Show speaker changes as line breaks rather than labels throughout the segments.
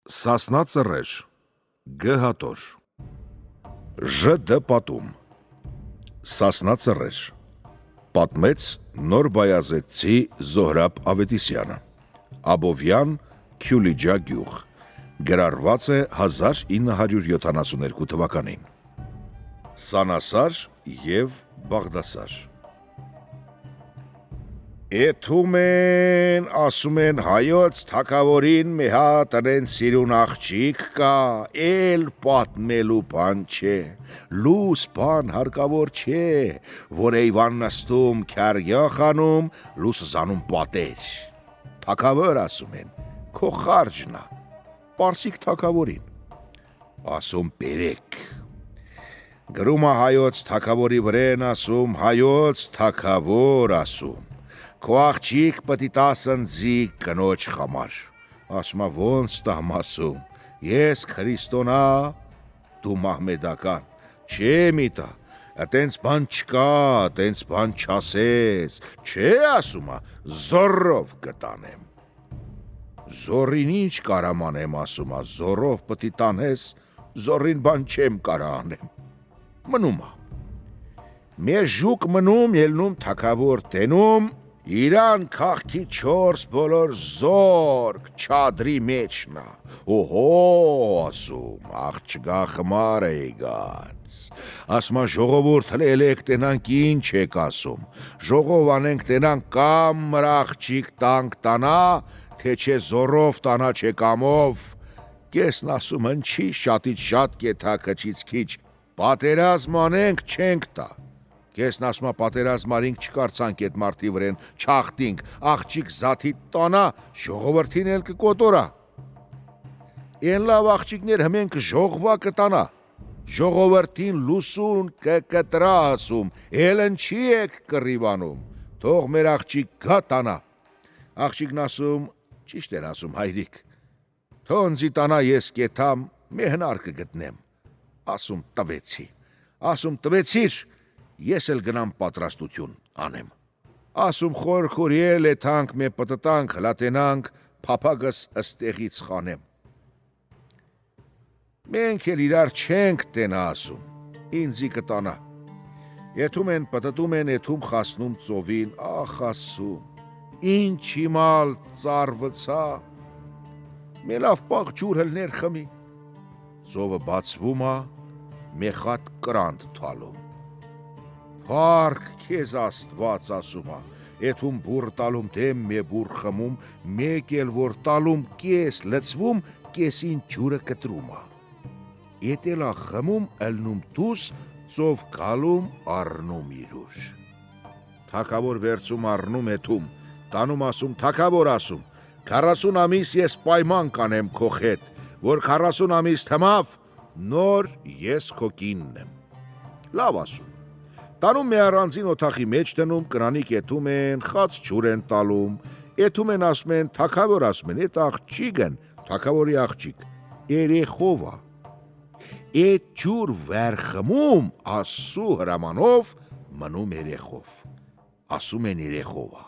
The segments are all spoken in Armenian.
Սասնա ծռեր, Գ հատոր, Ժ դ պատում, Սասնա ծռեր, պատմեց Նոր Բայազետցի Զոհրաբ Ավետիսյանը, Աբովյան, Քյուլիջա գյուղ, գրառված է 1972 թվականին, Սանասար և Բաղդասար։ Էթում են, ասում են, հայոց թագավորին մի հատ ընեն սիրուն աղջիկ կա, էլ պատմելու բան չէ, լուս բան հարկավոր չէ, որ Էյվան նստում քյարյա խանում, լուս զանում պատեր, թագավոր ասում են, քո խարջնա, պարսիկ թագավորին, ասում բերեք, գրումա հայոց թագավորի վրեն ասում, հայոց թագավոր ասում, քո աղջիկ պտի տաս ընձի կնոջ խամար, ասմա ոնց տամ ասում, ես քրիստոնա, դու մահմեդական, չէ միտա, տենց բան չկա, տենց բան չասես, չէ ասումա, զորով կտանեմ, զորին ինչ կարամ անեմ ասումա, զորով պտի տանես, զորին բան չեմ կարա անեմ, մնումա, մեզ ժուկ մնում ելնում թագավոր տենում, իրան կաղքի չորս բոլոր զորք չադրի մեջնա, օհո ասում, աղջգա խմար է եկած, ասմա ժողովուրդ հլելեք տենանք ինչ եք ասում, ժողով անենք տենանք կամ մր աղջիկ տանք տանա, թե չէ զորով տանա չէ կամով, կեսն ասում ընչի շատից շատ կեթա քչից քիչ, պատերազմ անենք չենք տա, Կեսն ասմա պատերազմարինք չկարծանք էդ մարդի վրեն, չախտինք, աղջիկ զաթի տանա, ժողովրդին էլ կկոտորա, են լավ աղջիկներ հմեն կժողվա կտանա, ժողովրդին լուսուն կկտրա ասում, էլ ընչի եք կռիվանում, թող մեր աղջիկ գա տանա, աղջիկն ասում, ճիշտ էր ասում հայրիկ, թոնձի տանա ես կետամ, մեհնար կգտնեմ, ասում տվեցիր, ես էլ գնամ պատրաստություն անեմ, ասում խորքորիել էթանք մե պտտանք հլատենանք, պապագս աստեղից խանեմ, մենք էլ իրար չենք տենա ասում, ինձի կտանա, եթում են պտտում են եթում խասնում ծովին, ախ ասում, ինչ իմալ ծարվծա, մելավ պաղ ջուր հլներ խմի, ծովը բացվում ա, մեխատ կրանդ թալում, Պարկ կեզ աստված ասումա, եթում բուր տալում դեմ մե բուր խմում, մեկ էլ որ տալում կես լծվում, կեսին ջուրը կտրումա, ետելա խմում ըլնում դուս, ծով կալում արնում իրուր, թագավոր վերցում արնում եթում, տանում ասում թագավոր ասում, 40 ամիս ես պայման կանեմ քո հետ, որ 40 ամիս թմավ, նոր ես քո կինն եմ, լավ ասում, Տանում մի առանձին օթախի մեջ տնում, կրանիկ եթում են, խաց ջուր են տալում, եթում են ասում են, թագավոր ասում են, էտ աղջիկ են, թագավորի աղջիկ, երեխով ա, էտ ջուր վերխմում, ասու հրամանով, մնում երեխով, ասում են երեխով ա,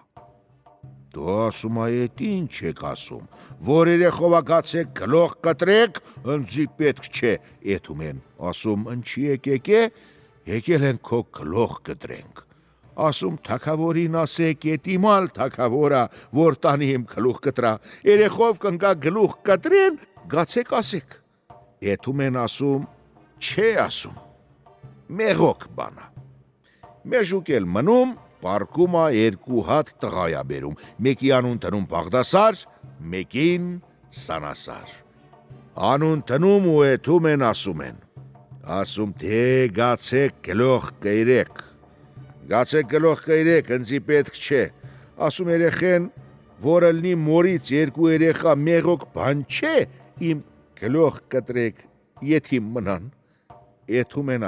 դու ասում ա էտ ինչ եք ասում, որ երեխով ա գացեք գլող կտրեք, ընձի պետք չէ, եթում են, ասում ընչի եկե, Եկել են քո գլող կտրենք, ասում թագավորին ասեք էտ իմալ թագավորա, որ տանի իմ գլուխ կտրա, երեխով կնգա գլուխ կտրեն, գացեք ասեք, եթում են ասում, չէ ասում, մեղոք բանա, մեժուկ էլ մնում, պարկում ա երկու հատ տղայա բերում, մեկի անուն տնում Բաղդասար, մեկին Սանասար, անուն տնում ու եթում են ասում են, ասում թե գացեք գլող կայրեք, ընձի պետք չէ, ասում երեխեն, որ ըլնի մորից երկու երեխա մեղոք բան չէ, իմ գլող կտրեք, եթիմ մնան, եթում են,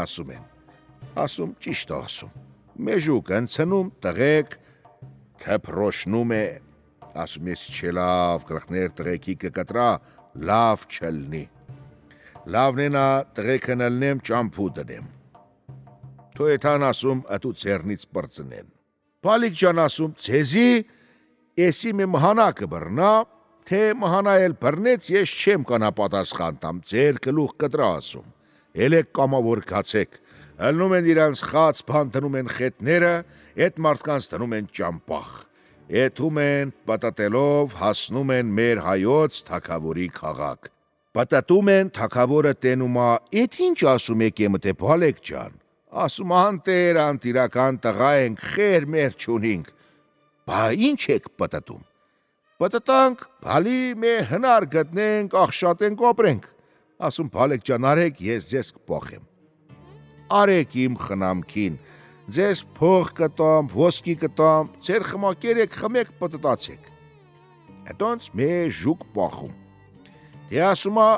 ասում ճիշտ ասում, մեժուկ ընցնում տղեք, թպրոշնում է, ասում ես չէ լավ, գլխներ տղեկի կկտրա, լավ չլնի, Լավնենա տղեկն ըլնեմ ճամփու դնեմ, թո եթան ասում ըտու ծերնից պրծնեն, Պալիկ ջան ասում, ձեզի, եսի մի մհանակը բռնա, Թե մահանայել բռնեց, ես չեմ կանա պատասխան տամ, ձեր գլուխ կտրա ասում, ելեք կամավոր գացեք, ըլնում են իրանց խաց բան դնում են խետները, էդ մարդկանց դնում են ճամպախ, եթում են պտտելով հասնում են մեր հայոց թագավորի քաղաք, պտտում են թագավորը տենումա, էդ ինչ ասում եք եմը բալեք ջան, ասում անտեր անտիրական տղա ենք, խեր մեր չունինք, բա ինչ եք պտտում, պտտանք, բալի մե հնար գտնենք, աղշատենք, օպրենք, ասում բալեք ջան արեք, ես ձեզ կպոխեմ, արեք իմ խնամքին, ձեզ փող կտամ, ոսկի կտամ, ձեր խմակեր եք խմեք պտտացեք, հետոնց մե ժուկ պախում, դե ասումա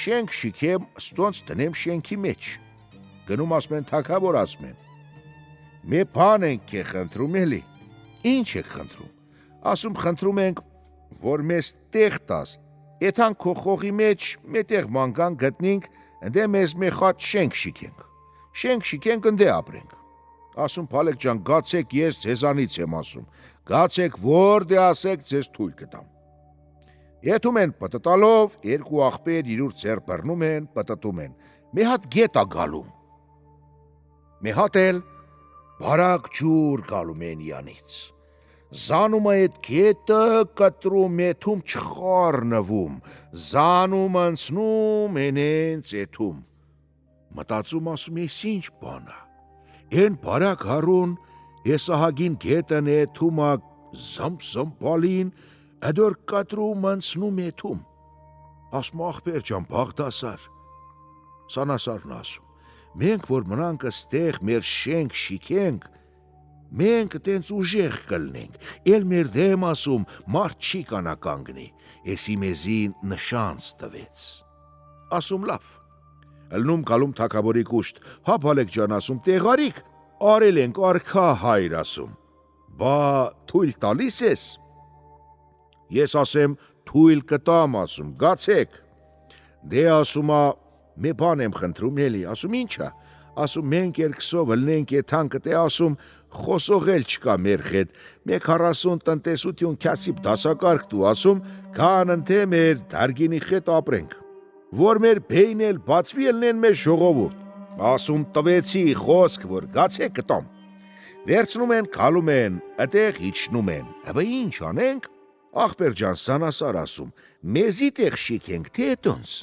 շենք շիքեմ, ստոնց տնեմ շենքի մեջ, գնում ասում են թագավոր ասում են, մե բան ենք է խնդրում էլի, ինչ եք խնդրում, ասում խնդրում ենք, որ մեզ տեղ տաս, եթան քո խողի մեջ մետեղ մանգան գտնինք, ընդե մեզ մեխատ շենք շիքենք ընդե ապրենք, ասում բալեք ջան գացեք ես ձեզանից եմ ասում, գացեք որ դե ասեք ձեզ թույլ կտամ, եթում են պտտալով, երկու աղբեր իրուր ձեր բռնում են, պտտում են, մի հատ գետ ա գալում, մի հատ էլ բարակ ջուր գալում են յանից, Զանում այդ գետը կտրում եթում չխարնվում, զանում անցնում ենենց եթում, մտածում ասում ես ինչ բանա, են բարակ հարուն, ես ահագին գետն եթում ա զմբալին, էդոր կտրում անցնում եթում, ասում աղբեր ջան բաղդասար, սանասարն ասում, մենք որ մնանք ստեղ մեր շենք շիքենք, մենք տենց ուժեղ կլնենք, էլ մեր դեմ ասում, մարդ չի կանա կանգնի, եսի մեզին նշանց տվեց, ասում լավ, ըլնում կալում թագավորի կուշտ, հա բալեք ջան ասում, տեղարիք, արել ենք արքա հայր ասում, բա թույլ տալիս ես, ես ասեմ թույլ կտամ ասում, գացեք, դե ասումա, մե բան եմ խնդրում էլի, ասում ինչա, ասում մենք երկսով ըլնենք եթան կտե ասում, խոսողել չկա մեր հետ, մեկ 40 տնտեսություն քյասիպ դասակարգ դու ասում, կան ընթե մեր դարգինի հետ ապրենք, որ մեր բեյն էլ բացվի ելնեն մեր ժողովուրդ, ասում տվեցի խոսք, որ գացե կտամ, վերցնում են, կալում են, ըտեղ իջնում են, հբա ինչ անենք, աղբեր ջան սանասար ասում, մեզի տեղ շիքենք, թե էտոնց,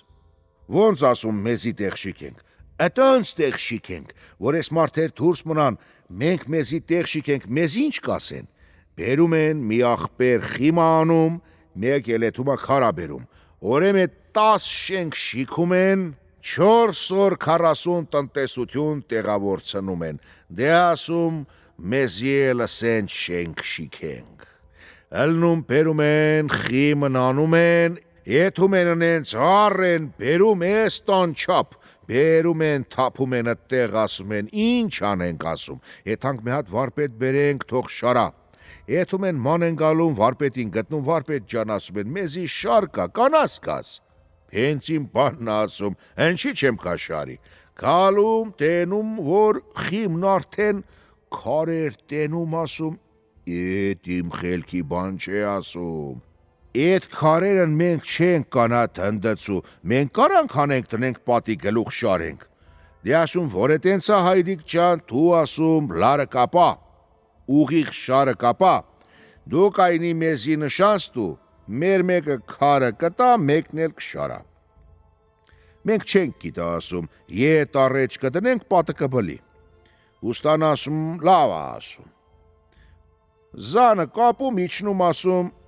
ոնց ասում մեզի տեղ շիքենք, Էտոնց տեղ շիքենք, որ ես մարդեր դուրս մնան, մենք մեզի տեղ շիքենք, մեզ ինչ կասեն, բերում են մի աղբեր խիմա անում, մեկ ելեթումա քարա բերում, օրեմ է 10 շենք շիքում են, 4 օր 40 տնտեսություն տեղավորցնում են, դե ասում մեզի լսեն շենք շիքենք, ըլնում բերում են, խիմն անում են, եթում են ընենց առեն, բերում ես տան չապ, բերում են, թապում են ըտեղ ասում են, ինչ անենք ասում, եթանք մի հատ վարպետ բերենք, թող շարա, եթում են ման են գալում, վարպետին գտնում, վարպետ ջան ասում են, մեզի շարկա, կանաս կաս, հենց իմ բանն ասում, ընչի չեմ կա շարի, գալում, տենում, որ խիմն արդեն քարեր տենում ասում, էդ իմ խելքի բան չէ ասում, Էդ քարերն մենք չենք կանա հնդծու, մենք կարանք հանենք տնենք պատի գլուխ շարենք, դե ասում որ է տենցա հայրիկ ջան, դու ասում լարը կապա, ուղիղ շարը կապա, դու կայնի մեզի նշանս դու, մեր մեկը քարը կտա, մեկն էլ կշարա, մենք չենք գիտա ասում, ետ առեջ կտնենք պատը կբլի, ուստան ասում լավ ասում, զանը կապում իջնում ասում,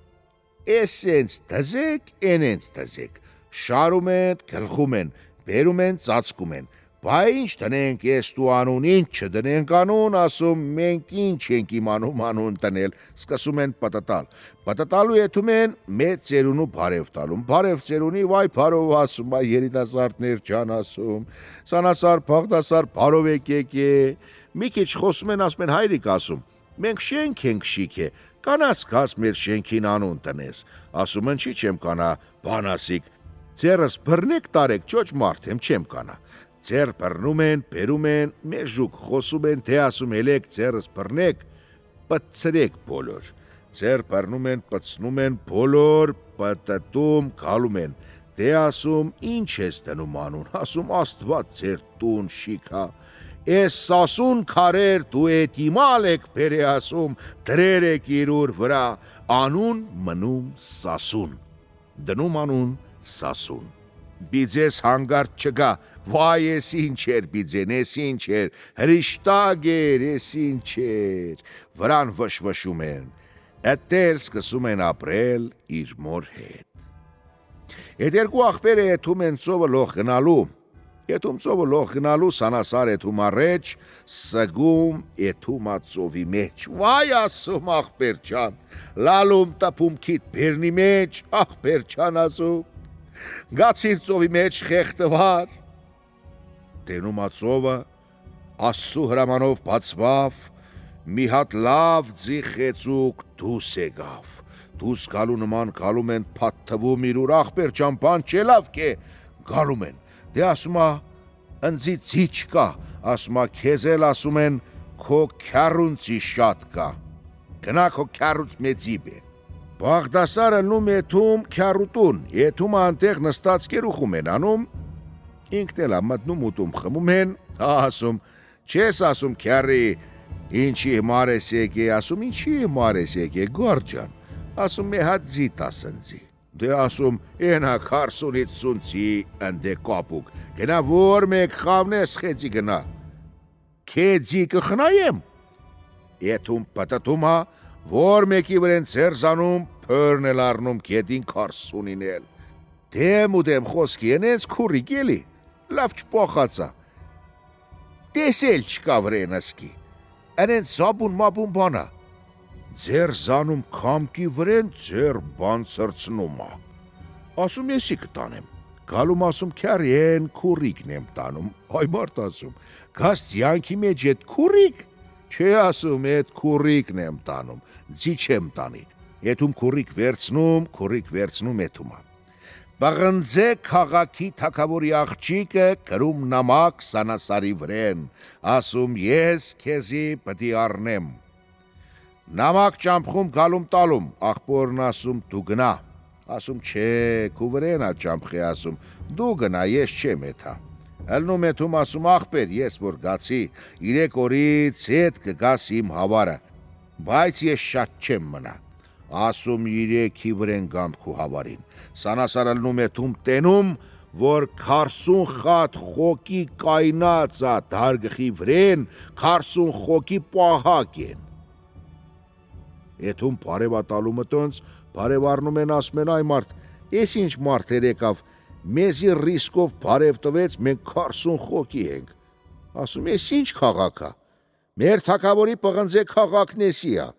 Էսենց դզեք, ենենց դզեք, շարում են, գլխում են, բերում են, ծածկում են, բա ինչ տնենք ես դու անուն, ինչ չդնենք անուն, ասում մենք ինչ ենք իմանում անուն տնել, սկսում են պտտալու եթում են մեծ ծերունու բարև տալում, բարև ծերունի, վայ բարով ասում, այ երիտասարդներ ջան ասում, սանասար, բաղդասար, բարով եկեք է, մի քիչ խոսում են, ասում են հայրիկ ասում, մենք շենք ենք շիք է, կանաս կաս մեր շենքին անուն տնես, ասում են չի չեմ կանա, բան ասիկ, ձերս բռնեք տարեք, ճոճ մարդ եմ չեմ կանա, ձեր բռնում են, բերում են, մեզ ժուկ խոսում են, թե ասում ելեք ձերս բռնեք, պտցրեք բոլոր, ձեր բռնում են, պցնում են, բոլոր պտտում գալում են, դե ասում ինչ ես դնում անուն, ասում Աստված ձեր տուն շիքա, Ես սասուն քարեր դու էդ իմալ եք բերե ասում, դրեր եք իրուր վրա, անուն մնում սասուն, դնում անուն սասուն, բիձես հանգարտ չգա, վայ ես ինչ էր բիձեն, ես ինչ էր, հրիշտագ էր, ես ինչ էր, վրան վշվշում են, էտել սկսում են ապրել իր մոր հետ։ Էդ երկու աղբերը եթում են ծովը լող գնալու, Եթում ծովը լող գնալու սանասար եթում առեջ, սգում եթում ծովի մեջ, վայ ասում աղբեր ճան, լալում տպում քիտ բերնի մեջ, աղբեր ճան ասում, գացիր ծովի մեջ խեղտվար, տենում ծովը, ասու հրամանով բացվավ, մի հատ լավ ձիխեցուկ դուս եկավ, դուս գալու նման գալում են փաթթվում իրուր աղբեր ճան բան չելավ կե, գալում են, Դե ասումա, ընձի ձիչ կա, ասումա քեզ էլ ասում են, քո քյարունցի շատ կա, գնա քո քյարուց մեծիբ է, Բաղդասարը լում եթում քյարուտուն, եթում անտեղ նստած կերուխում են անում, ինքն էլ մտնում ուտում խմում են, ասում, չես ասում քյարի, ինչի հիմար ես եկե, ասում, ինչի հիմար ես եկե, գորջան, ասում, մի հատ ձիտ ասնձի, Դե ասում, ենա քարսունից սունցի ընդե կապուկ, գնա որ մեկ խավնես խեցի գնա, կեձի կխնայեմ, եթում պտտում հա, որ մեկի վրեն ծերզանում, պրն էլ արնում կետին քարսունին էլ, դեմ ու դեմ խոսքի ենենց քուրիկ էլի, լավ չպոխացա, տեսել չկա վրեն ասկի, ենենց զաբուն մաբուն բանա, Ձեր զանում կամքի վրեն ձեր բան սրցնում ա, ասում եսի կտանեմ, գալում ասում քյար են քուրիկն եմ տանում, այ մարդ ասում, գաս յանքի մեջ էդ քուրիկ, չէ ասում էդ քուրիկն եմ տանում, ձի չեմ տանի, եթում քուրիկ վերցնում եթումա, բաղնձե քաղաքի թակավորի աղջիկը կրում նամակ սանասարի վրեն, ասում ես քեզի պտի առնեմ, Նամակ ճամփխում գալում տալում, աղբորն ասում դու գնա, ասում չէ, քու վրենա ճամփխի ասում, դու գնա, ես չեմ էթա, ըլնում եթում ասում աղբեր, ես որ գացի, 3 օրից հետ կգաս իմ հավարը, բայց ես շատ չեմ մնա, ասում 3-ի վրեն գամ քու հավարին, սանասար ըլնում եթում տենում, որ 40 խատ խոկի կայնած ա դարգխի վրեն, 40 խոկի պահակ են, Եթում բարևատալու մտոնց, բարևարնում են ասում են այ մարդ, ես ինչ մարդեր եկավ, մեզի ռիսկով բարև տվեց, մենք 40 խոկի ենք, ասում ես ինչ քաղաք ա, մեր թակավորի պղնձե քաղաքն եսի ա,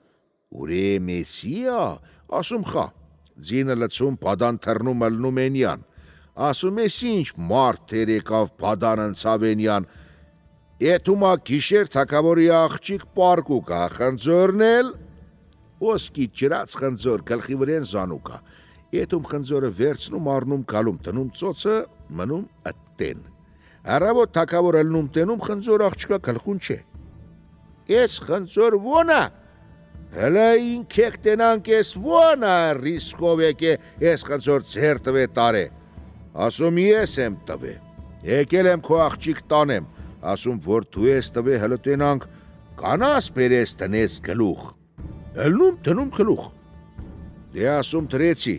ուրե մեսի ա, ասում խա, ձինը լցում բադան թռնում ըլնում ենյան, ասում ես ինչ մարդեր եկավ բադան ընցավենյան, եթում ա գիշեր թակավորի աղջիկ պարկու կա, խնձորնել, Ոսկի ջրած խնձոր գլխի վրեն զանուկա, եթում խնձորը վերցնում առնում գալում տնում ծոցը մնում ըտտեն, Հարավոտ թակավոր ըլնում տենում խնձոր աղջկա գլխուն չէ, Ես խնձոր ոնա, հլը ինքեք տենանք ես ոնա ռիսկով եկե ես խնձոր ձեր տվե տարե, ասում ես եմ տվե, եկել եմ քո աղջիկ տանեմ, ասում որ դու ես տվե հլը տենանք, կանաս բերես տնես գլուխ, Ելնում տնում գլուխ, դե ասում տրեցի,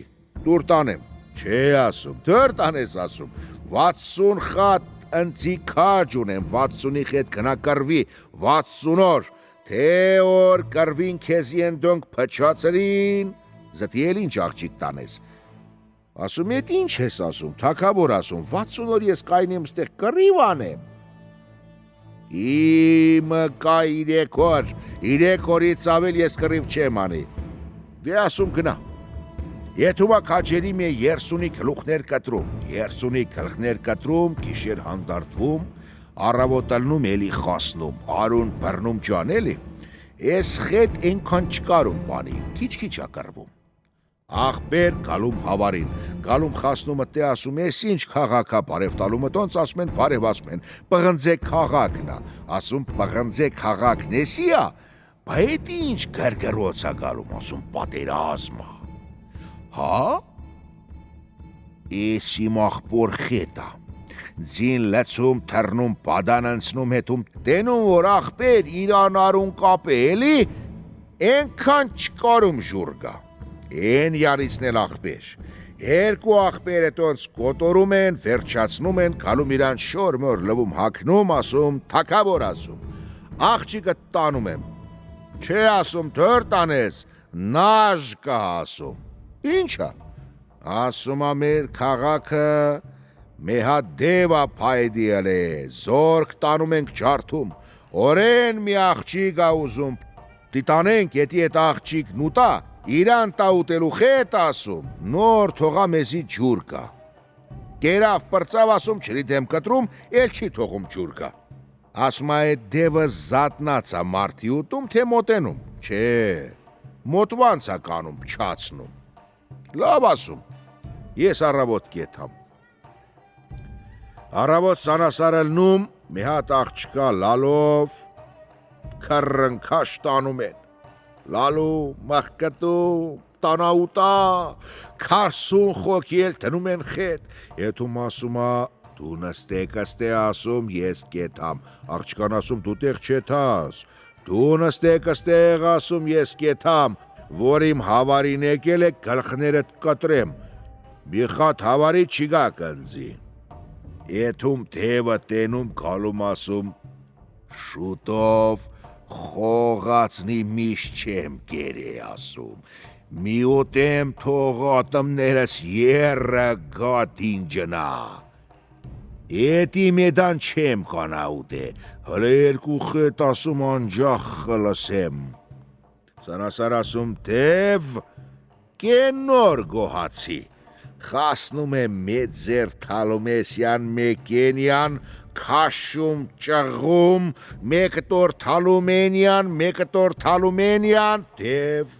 դուր տանեմ, չէ ասում, դուր տանես ասում, 60 խատ ընձի քաջ ունեմ, 60-ի հետ գնա կրվի, 60 օր, թե օր կրվին քեզի են դոնք փչացրին, զտի էլ ինչ աղջիկ տանես, ասում ետ ինչ ես ասում, թակավոր ասում, 60 օր ես կայնեմ ստեղ կռիվ անեմ, Իմը կա 3 օրից ավել ես կռիվ չեմ անի, դե ասում գնա, եթումա կաջերի մի 30-ի գլուխներ կտրում, 30-ի գլխներ կտրում, գիշեր հանդարտվում, առավոտալնում էլի խասնում, արուն բռնում ջան էլի, ես խետ ենքան չկարում բանի, քիչ ակրվում, աղբեր գալում հավարին, գալում խասնում տե ասում ես ինչ քաղաքա բարև տալու մտոնց ասում են բարև ասում են, պղնձե քաղաքն ա, ասում պղնձե քաղաքն եսի ա, Բայց ինչ գրգռոց է գալում, ասում պատերազմը։ Հա։ Ես իմ աղբոր խետա։ Ձին լցում թռնում բադան անցնում հետում տենում որ աղբեր իրան արուն կապե էլի ենքան չկարում ժուրգա։ Են յարիցնել աղբեր։ Երկու աղբեր հետոնց կոտորում են, վերջացնում են, գալում իրան շոր-մոր լվում հագնում, ասում, թակավոր ասում։ Աղջիկը տանում եմ։ Չէ ասում թոր տանես, նաժ կա ասում։ Ինչա։ Ասում ա մեր քաղաքը մեհա դևա փայդիել է, զորք տանում ենք ջարդում, օրեն մի աղջիկ ա ուզում, տիտանենք եթի էտ աղջիկ նուտա, իրան տա ուտելու խետ ասում, նոր թողա մեզի ջուր կա։ Կերավ պրծավ ասում չրիտեմ կտրում, էլ չի թողում ջուր կա։ Ասում ա էտ դևը զատնաց ա մարդի ուտում, թե մոտենում, չէ, մոտվանց ա կանում, փչացնում։ Լավ ասում, ես առավոտ կեթամ։ Առավոտ սանասարելնում, մի հատ աղջկա լալով, քռնքաշ տանում են։ Լալու, մախկտու, տանաուտա, քարսուն խոքել տնում են խետ, եթում ասում ա, դու նստեք աստե ասում, ես կեթամ, աղջկան ասում, դու տեղ չեթաս, դու նստեք աստեղ ասում, ես կեթամ, որ իմ հավարին եկել է գլխներդ կտրեմ, մի խատ հավարի չիգա կնձի, եթում թևը տենում գալում ասում, շուտով, խողացնի միշտ չեմ գեր է ասում, մի ուտեմ թողատմներս երը գատին ջնա, եթի մեդան չեմ կանա ուտե, հլը երկու խետ ասում անջախ խլսեմ, սանասար ասում թև, կեն նոր գոհացի, խասնում է մեծեր թալումեսյան մեկենյան, քաշում ճղում, մեկտոր թալումենյան, թև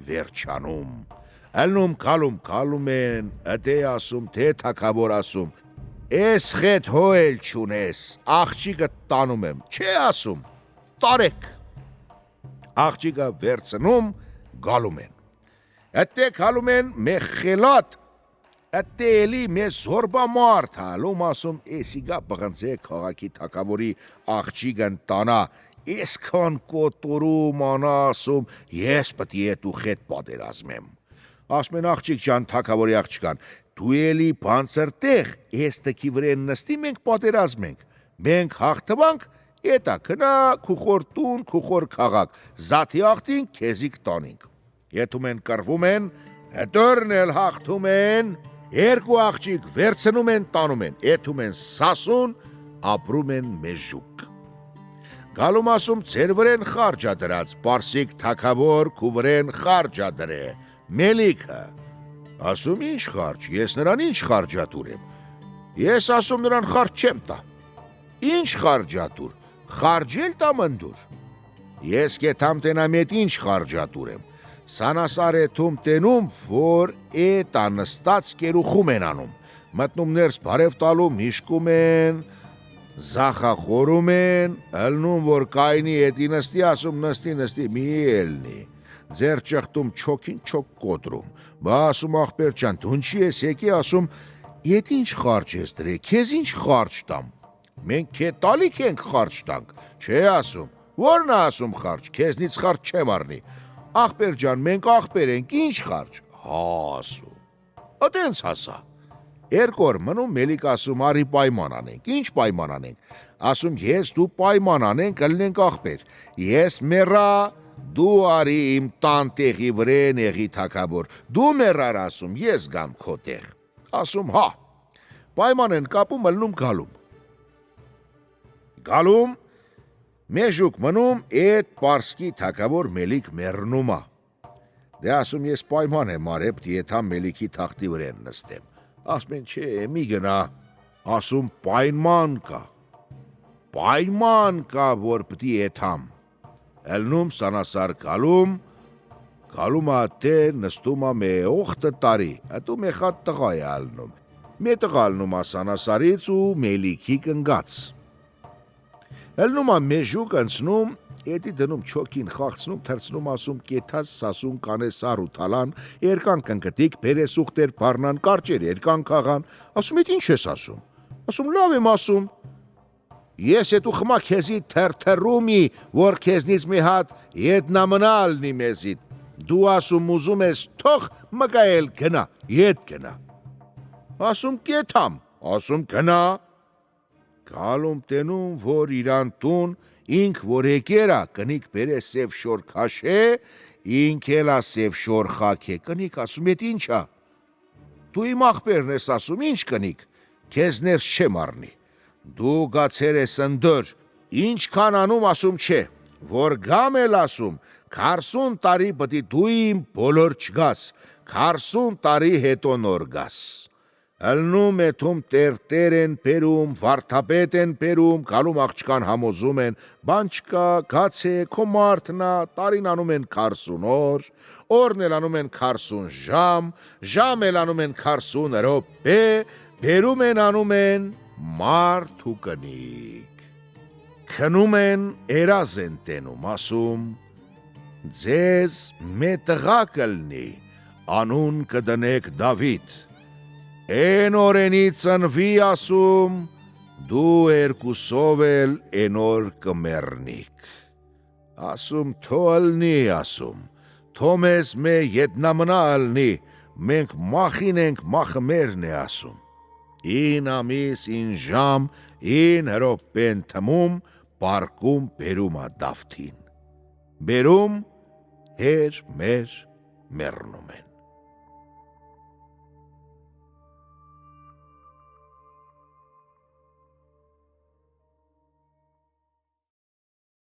վերջանում, ելնում կալում են, ըտե ասում, թե թակավոր ասում, ես խետ հոել չունես, աղջիկը տանում եմ, չէ ասում, տարեք, աղջիկը վերցնում, գալում են, ըտե կալում են մեխելատ, Ատե էլի մեզ զորբա մարդ հալում ասում, էսիգա բղնձե քաղաքի թակավորի աղջիկն տանա, էսքան կոտորում անա ասում, ես պտի էտ ու խետ պատերազմեմ։ Ասում են աղջիկ ջան թակավորի աղջկան, դու էլի բանցրտեղ, ես տքի վրեն նստի մենք պատերազմենք, մենք հաղթվանք, էտա կնա քուխոր տուն, քուխոր քաղաք, զաթի աղթին քեզիկ տանինք։ Եթում են կրվում են, հետորն էլ հաղթում են, երկու աղջիկ վերցնում են տանում են, եթում են սասուն, ապրում են մեժուկ։ Գալում ասում ձեր վրեն խարջա դրած, պարսիկ թակավոր քու վրեն խարջա դրե, մելիքը։ Ասում ինչ խարջ, ես նրան ինչ խարջատուր եմ։ Ես ասում նրան խարջ չեմ տա։ Ինչ խարջատուր, խարջել տամ ընդուր։ Ես կեթամ տենամետ ինչ խարջատուր եմ։ Սանասար էթում տենում, որ էտա նստած կերուխում են անում, մտնում ներս բարև տալու միշկում են, զախախորում են, ըլնում, որ կայնի էտի նստի, ասում նստի, մի ելնի, ձեր ճղտում չոքին չոք կոտրում, բա ասում աղբեր ճան, դու ինչի ես եկի, ասում, ետ ինչ խարջ ես դրե, քեզ ինչ խարջ տամ, մենք քեզ տալիք ենք խարջ տանք, չէ ասում, որն է ասում խարջ, քեզնից խարջ չեմ առնի, աղբեր ջան, մենք աղբեր ենք, ինչ խարջ, հա ասում, ատենց հասա, երկոր մնում մելիք ասում, արի պայման անենք, ինչ պայման անենք, ասում, ես դու պայման անենք, ըլնենք աղբեր, ես մերա, դու արի իմ տան տեղի վրեն եղի թակավոր, դու մերար ասում, ես գամ քո տեղ, ասում, հա, պայման են կապում, ըլնում գալում, մեժուկ մնում էտ պարսկի թակավոր մելիք մերնումա, դե ասում ես պայման եմ արեպ եթամ մելիքի թախտի վրեն նստեմ, ասում են չէ, մի գնա, ասում պայման կա, որ պտի եթամ, ելնում սանասար գալում ատե նստում ա մե օխտը տարի, ատու մեխատ տղա է ալնում, մե տղա ալնում ա սանասարից ու մելիքի կնգաց, ելնում ա մեժուկ ընցնում Էդի դնում չոքին խաղցնում թրցնում ասում կեթաս սասուն կանե սար ու թալան երկան կնկտիկ բերեսուխտեր բառնան կարճեր երկան քաղան ասում էդ ինչ ես ասում լավ եմ ասում ես էդ ու խմա քեզի թրթռումի որ քեզնից մի հատ ետնամնալնի մեզիդ դու ասում ուզում ես թող մկայել գնա ետ գնա ասում կեթամ ասում գնա գալում տենում որ իրան տուն ինք որ եկերա կնիկ բերե սև շոր քաշե ինք էլա սև շոր խաքե կնիկ ասում էդ ինչա դու իմ ախպերն ես ասում ինչ կնիկ քեզ ներս չեմ առնի դու գացեր ես ընդոր ինչքան անում ասում չէ որ գամ էլ ասում 40 տարի պտի դու իմ բոլոր չգաս 40 տարի հետո նոր գաս Ալնում էթում տերտեր են պերում, վարդապետ են պերում, գալում աղջկան համոզում են, բան չկա, գաց է, քո մարդնա, տարին անում են 40 օր, օրն էլ անում են 40 ժամ էլ անում են 40 րոպե, բերում են անում են մարդ ու կնիկ։ Քնում են երազ են տենում, ասում, ձեզ մետղա կլնի, անուն կդնեք Դավիթ, Են օրենի ծնվի ասում, դու երկուսով էլ են օր կմեռնիք, ասում թո ալնի ասում, թո մեզ մե ետնամնա ալնի, մենք մախին ենք մախը մերն է ասում, ին ամիս ին ժամ, ին հրոպեն թմում, պարկում բերում ա դավթին, բերում հեր մեր մերնում են։